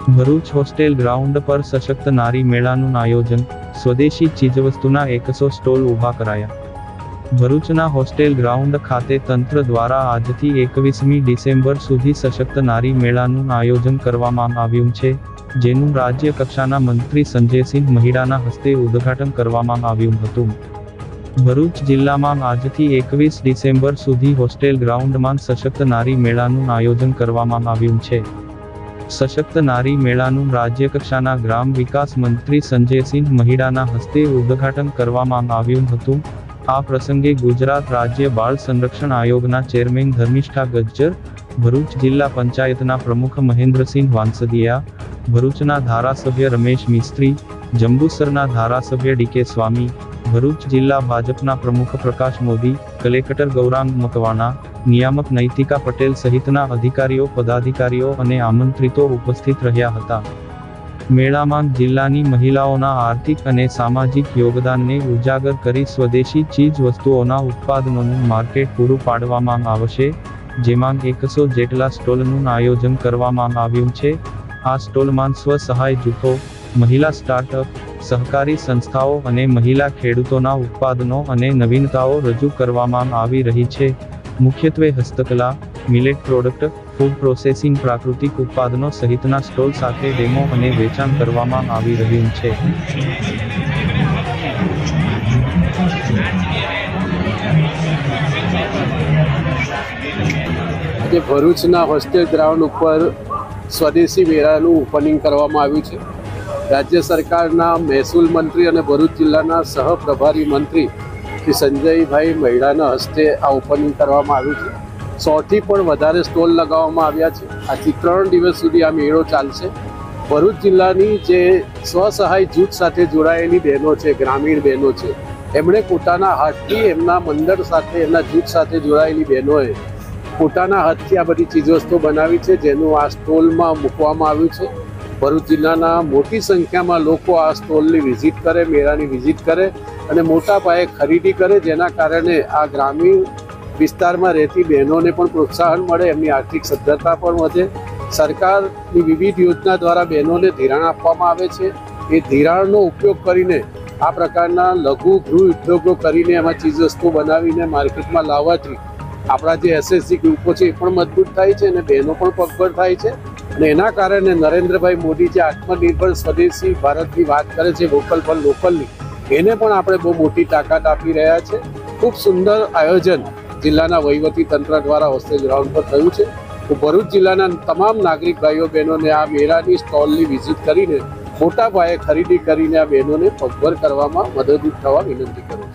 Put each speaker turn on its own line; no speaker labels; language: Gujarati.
ભરૂચ હોસ્ટેલ ગ્રાઉન્ડ પર સશક્ત નારી મેળાનું આયોજન, સ્વદેશી ચીજવસ્તુના 100 સ્ટોલ ઊભા કરાયા. ભરૂચના હોસ્ટેલ ગ્રાઉન્ડ ખાતે તંત્ર દ્વારા આજથી 21મી ડિસેમ્બર સુધી સશક્ત નારી મેળાનું આયોજન કરવામાં આવ્યું છે, જેનું રાજ્ય કક્ષાના મંત્રી સંજયસિંહ મહીડાના હસ્તે ઉદ્ઘાટન કરવામાં આવ્યું હતું. ભરૂચ જિલ્લામાં આજથી 21 ડિસેમ્બર સુધી હોસ્ટેલ ગ્રાઉન્ડમાં સશક્ત નારી મેળાનું આયોજન કરવામાં આવ્યું છે. સશક્ત નારી મેળાનું રાજ્ય કક્ષાના ગ્રામ વિકાસ મંત્રી સંજયસિંહ મહીડાના હસ્તે ઉદ્ઘાટન કરવામાં આવ્યું હતું. આ પ્રસંગે ગુજરાત રાજ્ય બાળ સંરક્ષણ આયોગના ચેરમેન ધર્મિષ્ઠા ગજ્જર, ભરૂચ જિલ્લા પંચાયતના પ્રમુખ મહેન્દ્રસિંહ વાંસદિયા, ભરૂચના ધારાસભ્ય રમેશ મિસ્ત્રી, જંબુસરના ધારાસભ્ય ડીકે સ્વામી, ભરૂચ જિલ્લા ભાજપના પ્રમુખ પ્રકાશ મોદી, કલેક્ટર ગૌરાંગ મકવાણા, નિયામક નૈતિકા પટેલ સહિતના અધિકારીઓ, પદાધિકારીઓ અને આમંત્રિતો ઉપસ્થિત રહ્યા હતા. મેળામાં જિલ્લાની મહિલાઓના આર્થિક અને સામાજિક યોગદાનને ઉજાગર કરી સ્વદેશી ચીજ વસ્તુઓના ઉત્પાદનોનું માર્કેટ પૂરું પાડવામાં આવશે, જેમાં 100 જેટલા સ્ટોલનું આયોજન કરવામાં આવ્યું છે. આ સ્ટોલમાં સ્વ-સહાય જૂથો, મહિલા સ્ટાર્ટઅપ, સહકારી સંસ્થાઓ અને મહિલા ખેડૂતોના ઉત્પાદનો અને નવીનતાઓ રજૂ કરવામાં આવી રહી છે. મુખ્યત્વે હસ્તકલા, મિલેટ પ્રોડક્ટ, ફૂડ પ્રોસેસિંગ, પ્રાકૃતિક ઉત્પાદનો સહિતના સ્ટોલ સાથે ડેમો અને વેચાણ કરવામાં આવી રહ્યું છે.
આજે ભરૂચના હોસ્ટેલ ગ્રાઉન્ડ ઉપર સ્વદેશી મેળાનું ઓપનિંગ કરવામાં આવ્યું છે. રાજ્ય સરકારના મહેસૂલ મંત્રી અને ભરૂચ જિલ્લાના સહપ્રભારી મંત્રી શ્રી સંજયભાઈ મહીડાના હસ્તે આ ઓપનિંગ કરવામાં આવ્યું છે. 100થી પણ વધારે સ્ટોલ લગાવવામાં આવ્યા છે. આજથી 3 દિવસ સુધી આ મેળો ચાલશે. ભરૂચ જિલ્લાની જે સ્વસહાય જૂથ સાથે જોડાયેલી બહેનો છે, ગ્રામીણ બહેનો છે, એમણે પોતાના હાથથી એમના મંડળ સાથે, એમના જૂથ સાથે જોડાયેલી બહેનોએ પોતાના હાથથી આ બધી ચીજવસ્તુઓ બનાવી છે, જેનું આ સ્ટોલમાં મૂકવામાં આવ્યું છે. ભરૂચ જિલ્લાના મોટી સંખ્યામાં લોકો આ સ્ટોલની વિઝિટ કરે, મેળાની વિઝિટ કરે અને મોટા પાયે ખરીદી કરે, જેના કારણે આ ગ્રામીણ વિસ્તારમાં રહેતી બહેનોને પણ પ્રોત્સાહન મળે, એમની આર્થિક સદ્ધરતા પણ વધે. સરકારની વિવિધ યોજના દ્વારા બહેનોને ધિરાણ આપવામાં આવે છે. એ ધિરાણનો ઉપયોગ કરીને આ પ્રકારના લઘુ ગૃહ ઉદ્યોગો કરીને એમાં ચીજવસ્તુઓ બનાવીને માર્કેટમાં લાવવાથી આપણા જે એસએસજી ગ્રુપો છે એ પણ મજબૂત થાય છે અને બહેનો પણ પગભર થાય છે. અને એના કારણે નરેન્દ્રભાઈ મોદી જે આત્મનિર્ભર સ્વદેશી ભારતની વાત કરે છે, વોકલ ફોર લોકલની, એને પણ આપણે બહુ મોટી તાકાત આપી રહ્યા છે. ખૂબ સુંદર આયોજન જિલ્લાના વહીવટી તંત્ર દ્વારા હોસ્ટેલ ગ્રાઉન્ડ પર થયું છે. તો ભરૂચ જિલ્લાના તમામ નાગરિક ભાઈઓ બહેનોને આ મેળાની સ્ટોલની વિઝિટ કરીને મોટા પાયે ખરીદી કરીને આ બહેનોને પગભર કરવામાં મદદરૂપ થવા વિનંતી કરું.